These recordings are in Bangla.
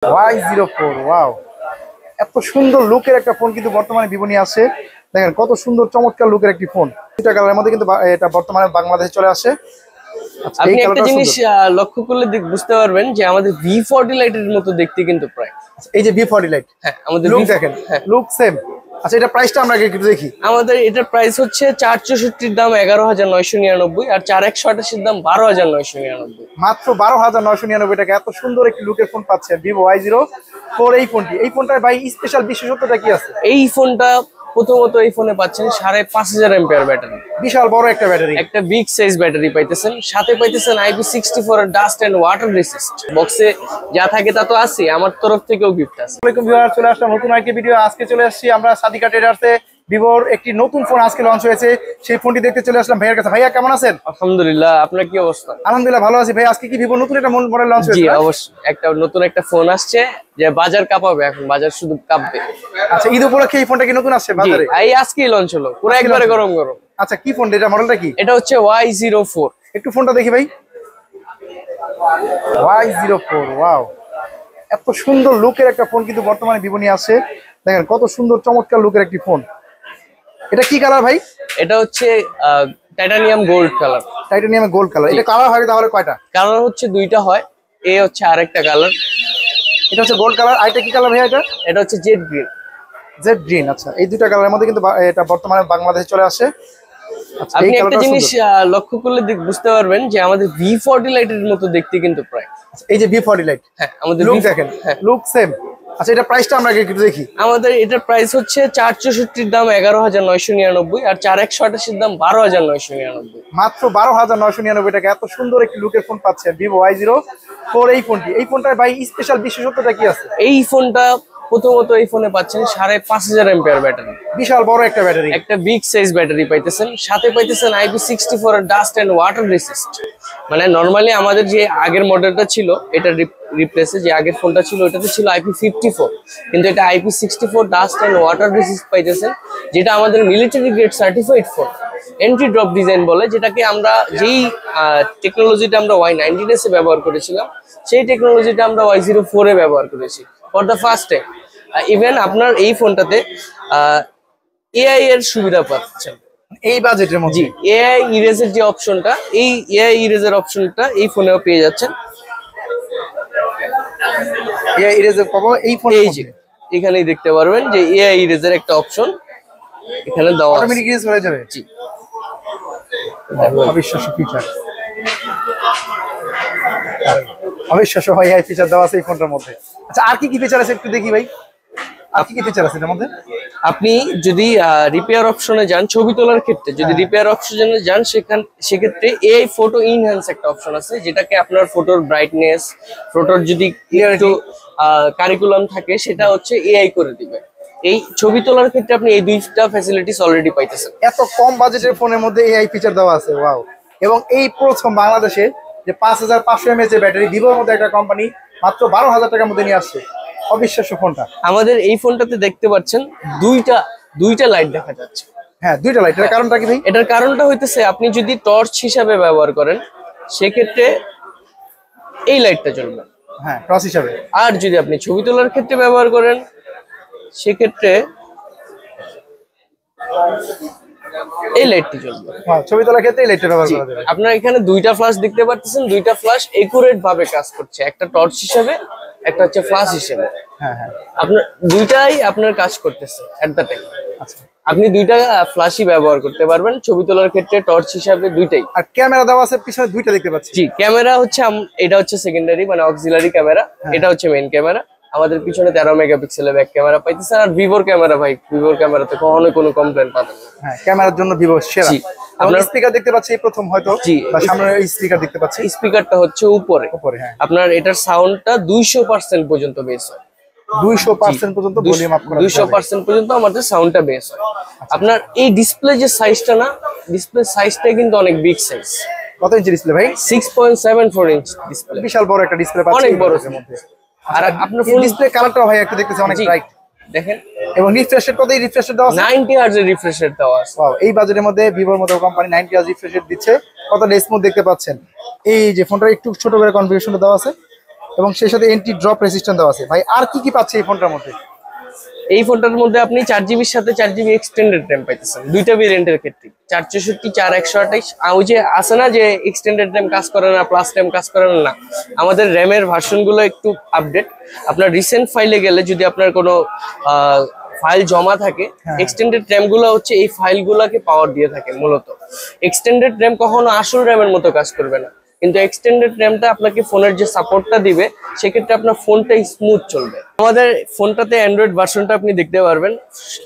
Y04 ওয়াও, এত সুন্দর লুকের একটা ফোন কিন্তু বর্তমানে ভিভো নিয়ে আসছে। দেখেন কত সুন্দর চমৎকার লুকের একটি ফোন, দুইটা কালারের মধ্যে কিন্তু এটা বর্তমানে বাংলাদেশে চলে আসে। আপনি একটা জিনিস লক্ষ্য করলে বুঝতে পারবেন যে আমাদের V40 লাইটের মতো দেখতে কিন্তু প্রায়। এই যে V40 লাইট, হ্যাঁ আমাদের লুক দেখেন, লুক সেম। আচ্ছা এটা প্রাইসটা আমরা একটু দেখি। আমাদের এটার প্রাইস হচ্ছে 464 দাম 11,999 আর 4128 দাম 12,999। মাত্র 12,999 টাকা এত সুন্দর একটি লুকের ফোন পাচ্ছেন ভিভো Y04। এই ফোনটার ভাই স্পেশাল বিশেষত্বটা কি আছে? এই ফোনটা প্রথমত এই ফোনে পাচ্ছেন 5,500 এম্পিয়ার ব্যাটারি, বিশাল বড় একটা ব্যাটারি, একটা বিগ সাইজ ব্যাটারি পাইতেছেন। সাথে পাইতেছেন IP64 এর ডাস্ট এন্ড ওয়াটার রেসিস্ট। বক্সে যা থাকে তা তো আছে, আমার তরফ থেকেও গিফট আছে। আসসালামু আলাইকুম ভিউয়ার, চলে আসলাম নতুন আরেকটি ভিডিও। আজকে চলে আসছি আমরা সাদিকা ট্রেডার্সে। ভিভোর একটি নতুন ফোন আজকে লঞ্চ হয়েছে, সেই ফোনটি দেখতে চলে আসলাম ভাইয়ের কাছে। ভাইয়া কেমন আছেন? আলহামদুলিল্লাহ, আপনার কি অবস্থা? আলহামদুলিল্লাহ ভালো আছি ভাই। আজকে কি ভিভো নতুন একটা মডেল লঞ্চ হয়েছে? জি অবশ্যই, একটা নতুন একটা ফোন আসছে যে বাজার কাঁপাবে, এখন বাজার শুধু কাঁপবে। আচ্ছা ঈদ উপলক্ষে এই ফোনটা কি নতুন আসছে বাজারে? এই আজকেই লঞ্চ হলো, পুরো একবারে গরম গরম। আচ্ছা কি ফোন এটা, মডেলটা কি? এটা হচ্ছে Y04। একটু ফোনটা দেখি ভাই। Y04 ওয়াও, এত সুন্দর লুকের একটা ফোন কিন্তু বর্তমানে ভিভো নিয়ে আসছে। দেখেন কত সুন্দর চমৎকার লুকের একটি ফোন। এটা কি কালার ভাই? এটা হচ্ছে titanium gold colour. Titanium gold colour. এটা কালার হয় তাহলে কয়টা? কালার হচ্ছে দুইটা হয়, এ হচ্ছে আরেকটা কালার। এটা হচ্ছে গোল্ড কালার, আইটা কি কালার ভাই? এটা হচ্ছে জেড গ্রিন। জেড গ্রিন, আচ্ছা এই দুইটা কালারের মধ্যে কিন্তু এটা বর্তমানে বাংলাদেশে চলে আসে। আচ্ছা আপনি একটা জিনিস লক্ষ্য করলে বুঝতে পারবেন যে আমাদের V40 লাইটের মতো দেখতে কিন্তু প্রায়। এই যে V40 লাইট, হ্যাঁ আমাদের লুক দেখেন, লুক সেম। আচ্ছা এটা প্রাইসটা আমরা একটু দেখি। আমাদের এটার প্রাইস হচ্ছে 464 দাম 11,999 আর 4128 দাম 12,999। মাত্র 12,999 টাকা এত সুন্দর একটি লুকের ফোন পাচ্ছেন ভিভো Y04। এই ফোনটার ভাই স্পেশাল বিশেষত্বটা কি আছে? এই ফোনটা প্রথমত এই ফোনে পাচ্ছেন 5,500 এম্পিয়ার ব্যাটারি, বিশাল বড় একটা ব্যাটারি, একটা বিগ সাইজ ব্যাটারি পাইতেছেন। সাথে পাইতেছেন IP64 এর ডাস্ট এন্ড ওয়াটার রেসিস্ট। মানে নরমালি আমাদের যে আগের মডেলটা ছিল এটা রিপ্লেসে যে আগের ফোনটা ছিল ওটাতে ছিল IP54, কিন্তু এটা IP64 dust and water racist পাইতেছেন, যেটা আমাদের military grade certified phone. Entry drop design বলে, যেটাকে আমরা যেই টেকনোলজিটা আমরা Y19 এ ব্যবহার করেছিলাম সেই টেকনোলজিটা আমরা Y04 এ ব্যবহার করেছি for the first time. Even আপনার এই ফোনটাতে এআই এর সুবিধা পাচ্ছেন এই বাজেটের মধ্যে। জি, এআই ইরেজের যে অপশনটা, এই এআই ইরেজের অপশনটা এই ফোনেও পেয়ে যাচ্ছেন। এআই ইরেজার পাবো এই ফোনে, এই যে এখানেই দেখতে পারবেন যে এআই ইরেজের একটা অপশন এখানে দেওয়া আছে। অটোমেটিক ইরেজ হয়ে যাবে। জি, অবিশ্বাস্য ফিচার, অবিশ্বাস্য এআই ফিচার দেওয়া আছে এই ফোনটার মধ্যে। আচ্ছা আর কি কি ফিচার আছে একটু দেখি ভাই। আর কি কি ফিচার আছে এর মধ্যে? আপনি যদি রিপেয়ার অপশনে যান, ছবি তোলার ক্ষেত্রে যদি রিপেয়ার অপশনে যান, সেক্ষেত্রে এআই ফটো ইনহ্যান্স একটা অপশন আছে, যেটাকে আপনার ফটোর ব্রাইটনেস, ফটোর যদি একটু কারিকুলাম থাকে সেটা হচ্ছে এআই করে দিবে। এই ছবি তোলার ক্ষেত্রে আপনি এই দুইটা ফ্যাসিলিটিস অলরেডি পাইতেছেন। এত কম বাজেটের ফোনের মধ্যে এআই ফিচার দেওয়া আছে, ওয়াও। এবং এই প্রথম বাংলাদেশে যে 5,500 mAh ব্যাটারি ভিভোর মধ্যে একটা কোম্পানি মাত্র 12,000 টাকার মধ্যে নিয়ে আসছে। অবিশ্বাস্য ফোনটা। আমাদের এই ফোনটাতে দেখতে পাচ্ছেন দুইটা লাইট দেখা যাচ্ছে। হ্যাঁ দুইটা লাইট, এর কারণটা কি ভাই? এটার কারণটা হইতেছে আপনি যদি টর্চ হিসাবে ব্যবহার করেন সেক্ষেত্রে এই লাইটটা জ্বলবে, হ্যাঁ টর্চ হিসাবে। আর যদি আপনি ছবি তোলার ক্ষেত্রে ব্যবহার করেন সেক্ষেত্রে এই লাইটটি জ্বলবে। হ্যাঁ ছবি তোলার ক্ষেত্রে এই লাইটটা ব্যবহার করা যাবে। আপনার এখানে দুইটা ফ্ল্যাশ দেখতে পাচ্ছেন, দুইটা ফ্ল্যাশ একুরেট ভাবে কাজ করছে, একটা টর্চ হিসাবে একটা হচ্ছে ফ্ল্যাশ হিসেবে। হ্যাঁ হ্যাঁ আপনার দুইটাই আপনার কাজ করতেছে এট দ্য টাইম। আচ্ছা আপনি দুইটা ফ্ল্যাশই ব্যবহার করতে পারবেন ছবি তোলার ক্ষেত্রে, টর্চ হিসাবে দুইটাই। আর ক্যামেরা দেওয়া আছে পিছনে দুইটা দেখতে পাচ্ছি। জি, ক্যামেরা হচ্ছে এটা হচ্ছে সেকেন্ডারি মানে অক্সিলারি ক্যামেরা, এটা হচ্ছে মেইন ক্যামেরা। আমাদের পিছনে 13 মেগাপিক্সেলের ব্যাক ক্যামেরা পাইতেছেন। আর ভিভোর ক্যামেরা ভাই, ভিভোর ক্যামেরাতে কখনোই কোনো কমপ্লেইন পাবেন না। হ্যাঁ ক্যামেরার জন্য ভিভো সেরা। আপনার স্পিকার দেখতে পাচ্ছি এই প্রথম হয়তো, জি বা সামনে এই স্পিকার দেখতে পাচ্ছি। স্পিকারটা হচ্ছে উপরে। হ্যাঁ আপনার এটার সাউন্ডটা 200% পর্যন্ত বেস হয়। 200% পর্যন্ত ভলিউম আপ করা যায়। 200% পর্যন্ত আমাদের সাউন্ডটা বেস হয়। আপনার এই ডিসপ্লে যে সাইজটা না, ডিসপ্লে সাইজটা কিন্তু অনেক বিগ সাইজ। কত ইঞ্চি ডিসপ্লে ভাই? 6.74 ইঞ্চ ডিসপ্লে, বিশাল বড় একটা ডিসপ্লে পাচ্ছি, অনেক বড় এর মধ্যে। আর আপনার ফুল ডিসপ্লে কালারটা ভাই একটু দেখতেছি অনেক ব্রাইট দেখেন। এবং রিফ্রেশ রেট কত? এই রিফ্রেশ রেট দেওয়া আছে 90 হার্জ এর রিফ্রেশ রেট দেওয়া আছে। ওয়াও, এই বাজেটের মধ্যে ভিভোর মতো কোম্পানি 90 হার্জ রিফ্রেশ রেট দিচ্ছে। কত স্মুথ দেখতে পাচ্ছেন। এই যে ফোনটা একটু ছোট করে কনফিগারেশনটা দেওয়া আছে, এবং সেই সাথে এন্টি ড্রপ রেজিস্ট্যান্ট দেওয়া আছে। ভাই আর কি কি পাচ্ছে এই ফোনটার মধ্যে? এই ফোনটার মধ্যে আপনি 4 জিবির সাথে 4 জিবি এক্সটেন্ডেড র্যাম পাইতেছেন দুইটা ভেরিয়েন্টের ক্ষেত্রে, 464, 4128। ওই যে আছে না যে এক্সটেন্ডেড র্যাম কাজ করে না, প্লাস র্যাম কাজ করে না, আমাদের র্যামের ভার্সনগুলো একটু আপডেট। আপনার রিসেন্ট ফাইলে গেলে যদি আপনার কোনো ফাইল জমা থাকে, এক্সটেন্ডেড র্যাম গুলো হচ্ছে এই ফাইলগুলোকে পাওয়ার দিয়ে থাকে মূলত। এক্সটেন্ডেড র্যাম কখনো আসল র্যামের মতো কাজ করবে না, কিন্তু এক্সটেন্ডেড র্যামটা আপনাকে ফোনের যে সাপোর্টটা দিবে সেক্ষেত্রে আপনার ফোনটা স্মুথ চলবে। আমাদের ফোনটাতে অ্যান্ড্রয়েড ভার্সনটা আপনি দেখতে পারবেন,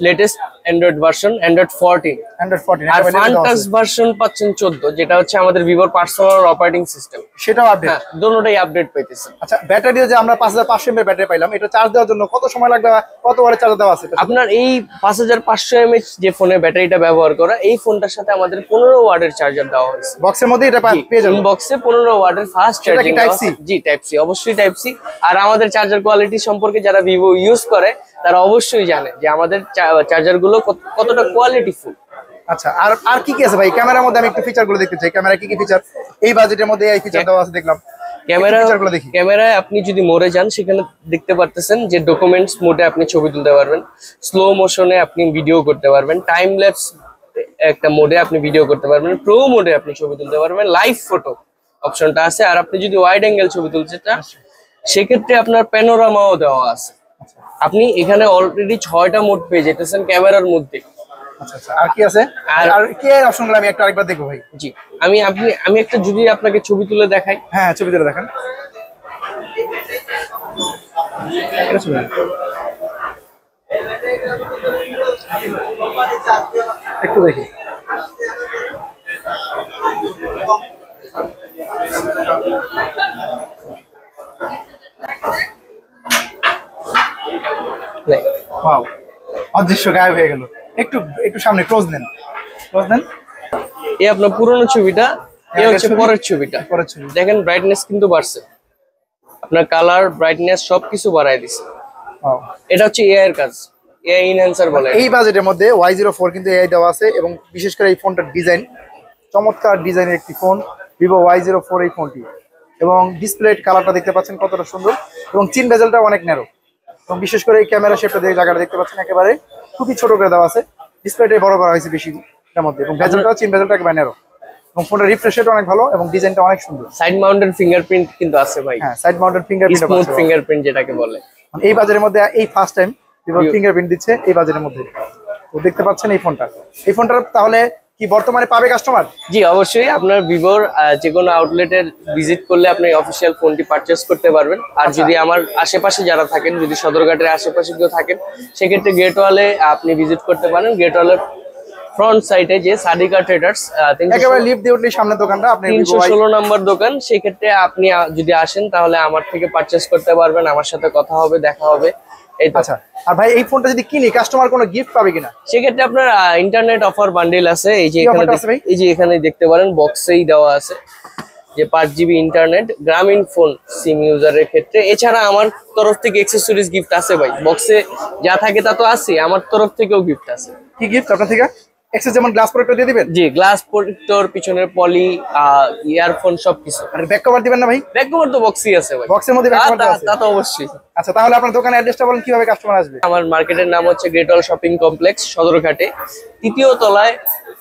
লেটেস্ট অ্যান্ড্রয়েড ভার্সন অ্যান্ড্রয়েড 14, আর ফান টাচ ভার্সন পাচ্ছেন 14, যেটা হচ্ছে আমাদের ভিভোর পার্সোনাল অপারেটিং সিস্টেম, সেটাও আপডেট। দুটোটাই আপডেট পাইতেছেন। আচ্ছা, ব্যাটারি যে আমরা 5500 mAh ব্যাটারি পাইলাম, এটা চার্জ দেওয়ার জন্য কত সময় লাগবে, কত ওয়াটের চার্জ দেওয়া আছে? আপনার এই 5500 mAh যে ফোনে ব্যাটারিটা ব্যবহার করা, এই ফোনটার সাথে আমাদের 15 ওয়াটের চার্জার দেওয়া হয়েছে বক্সের মধ্যে। এটা পেয়ে যাবেন বক্সে 15 ওয়াটের ফাস্ট চার্জিং। জি, টাইপ সি, অবশ্যই টাইপ সি। আর আমাদের চার্জার কোয়ালিটি সম্পর্কে যারা ভিভো ইউজ করে তারা অবশ্যই জানে যে আমাদের চার্জার গুলো কতটা কোয়ালিটিফুল। আচ্ছা, আর আর কি কি আছে ভাই? ক্যামেরার মধ্যে আমি একটু ফিচার গুলো দেখতে চাই। ক্যামেরা কি কি ফিচার এই বাজেটের মধ্যে এই ফিচার দেওয়া আছে দেখলাম। ক্যামেরায় আপনি যদি মোডে যান, সেখানে দেখতে পারতেছেন যে ডকুমেন্টস মোডে আপনি ছবি তুলতে পারবেন, স্লো মোশনে আপনি ভিডিও করতে পারবেন, টাইম ল্যাপস একটা মোডে আপনি ভিডিও করতে পারবেন, প্রো মোডে আপনি ছবি তুলতে পারবেন, লাইভ ফটো অপশনটা আছে। আর আপনি যদি ওয়াইড অ্যাঙ্গেল ছবি তুলতে চান, সেক্ষেত্রে আপনার প্যানোরামাও দেওয়া আছে। আপনি এখানে অলরেডি 6টা মোড পেয়ে যেতেছেন ক্যামেরার মধ্যে। আচ্ছা আচ্ছা, আর কি আছে? আর কি অপশনগুলো আমি আরেকবার দেখবো ভাই। জি, আমি একটা যদি আপনাকে ছবি তুলে দেখাই। হ্যাঁ, ছবি তুলে দেখান। একটু দেখি। ওয়াও, অদৃশ্য গায়েব হয়ে গেল। একটু একটু সামনে ক্লোজ নেন, ক্লোজ নেন। এই আপনার পুরনো ছবিটা, এই হচ্ছে পরের ছবিটা। পরের ছবি দেখেন, ব্রাইটনেস কিন্তু বাড়ছে, আপনার কালার ব্রাইটনেস সবকিছু বাড়ায় দিছে। এটা হচ্ছে এআই এর কাজ, এআই এনহ্যান্সার বলে। এই বাজেটের মধ্যে Y04 কিন্তু এআই দেওয়া আছে, এবং বিশেষ করে এই ফোনটার ডিজাইন চমৎকার ডিজাইনের একটি ফোন, ভিভো Y04 এই ফোনটি। এবং ডিসপ্লে কালারটা দেখতে পাচ্ছেন কতটা সুন্দর, এবং চিন বেজেলটা অনেক ন্যারো, এবং বিশেষ করে এই ক্যামেরা শেপটা দিয়ে জায়গাটা দেখতে পাচ্ছেন একেবারে খুবই ছোট করে দেওয়া আছে। ডিসপ্লেটাই বড় করা হয়েছে বেশি এর মধ্যে, এবং বেজেলটাও চিন বেজেলটা একেবারে ন্যারো, এবং ফোনটা রিফ্রেশ রেট অনেক ভালো, এবং ডিজাইনটা অনেক সুন্দর। সাইড মাউন্টেড ফিঙ্গারপ্রিন্ট কিন্তু আছে ভাই। হ্যাঁ, side mounted fingerprint, smooth fingerprint যেটাকে বলে। এই বাজারের মধ্যে এই ফার্স্ট টাইম ভিভো ফিঙ্গারপ্রিন্ট দিচ্ছে এই বাজারের মধ্যে। তো দেখতে পাচ্ছেন এই ফোনটা তাহলে কি বর্তমানে পাবে কাস্টমার? জি, অবশ্যই। আপনার ভিভোর যে কোনো আউটলেটের ভিজিট করলে আপনি অফিসিয়াল ফোনটি পারচেজ করতে পারবেন। আর যদি আমার আশেপাশে যারা থাকেন, যদি সদরঘাটের আশেপাশে কেউ থাকেন, সেক্ষেত্রে গেটওয়ালে আপনি ভিজিট করতে পারেন। গেটওয়ালের ফ্রন্ট সাইডে যে সাদিকা ট্রেডার্স, একেবারে লিফট দিয়ে উঠলেই সামনের দোকানটা, আপনি 316 নম্বর দোকান। সেক্ষেত্রে আপনি যদি আসেন তাহলে আমার থেকে পারচেজ করতে পারবেন, আমার সাথে কথা হবে, দেখা হবে। আচ্ছা, আর ভাই এই ফোনটা যদি কিনি কাস্টমার কোনো গিফট পাবে কিনা? সেক্ষেত্রে আপনার ইন্টারনেট অফার বান্ডেল আছে। এই যে এখানে দেখতে পারেন, বক্সেই দেওয়া আছে যে 5 GB ইন্টারনেট গ্রামীণ ফোন সিম ইউজারের ক্ষেত্রে। এছাড়া আমার তরফ থেকে অ্যাক্সেসরিজ গিফট আছে ভাই। বক্সে যা থাকে তা তো আছে, আমার তরফ থেকেও গিফট আছে। কি গিফট আপনার থেকে? এক্সেস যেমন গ্লাস প্রোটেক্টর দিয়ে দিবেন? জি, গ্লাস প্রোটেক্টর, পিছনের পলি, ইয়ারফোন সবকিছু। আর ব্যাক কভার দিবেন না ভাই? ব্যাক কভার তো বক্সই আছে ভাই। বক্সের মধ্যে ব্যাক কভার আছে? তা তো অবশ্যই। আচ্ছা, তাহলে আপনার দোকানের অ্যাড্রেসটা বলেন, কিভাবে কাস্টমার আসবে? আমার মার্কেটের নাম হচ্ছে গ্রেট ওয়াল শপিং কমপ্লেক্স, সদরঘাটে 3য় তলায়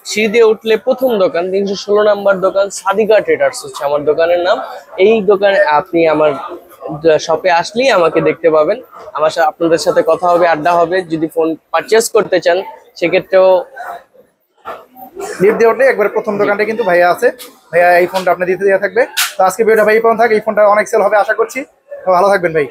সিঁড়ি দিয়ে উঠলে প্রথম দোকান, 316 নম্বর দোকান, সাদিকা ট্রেডার্স হচ্ছে আমার দোকানের নাম। এই দোকানে আপনি আমার শপে আসলেই আমাকে দেখতে পাবেন, আমার সাথে আপনাদের সাথে কথা হবে, আড্ডা হবে। যদি ফোন পারচেজ করতে চান সেক্ষেত্রেও লিফট দিয়ে উঠলে একবার প্রথম দোকানটা কিন্তু ভাইয়া আছে। ভাইয়া এই ফোনটা আপনার দিতে দেওয়া থাকবে। তো আজকে ভিডিওটা ভাই এই পর্যন্ত থাক। এই ফোনটা অনেক সেল হবে আশা করছি। ভালো থাকবেন ভাই।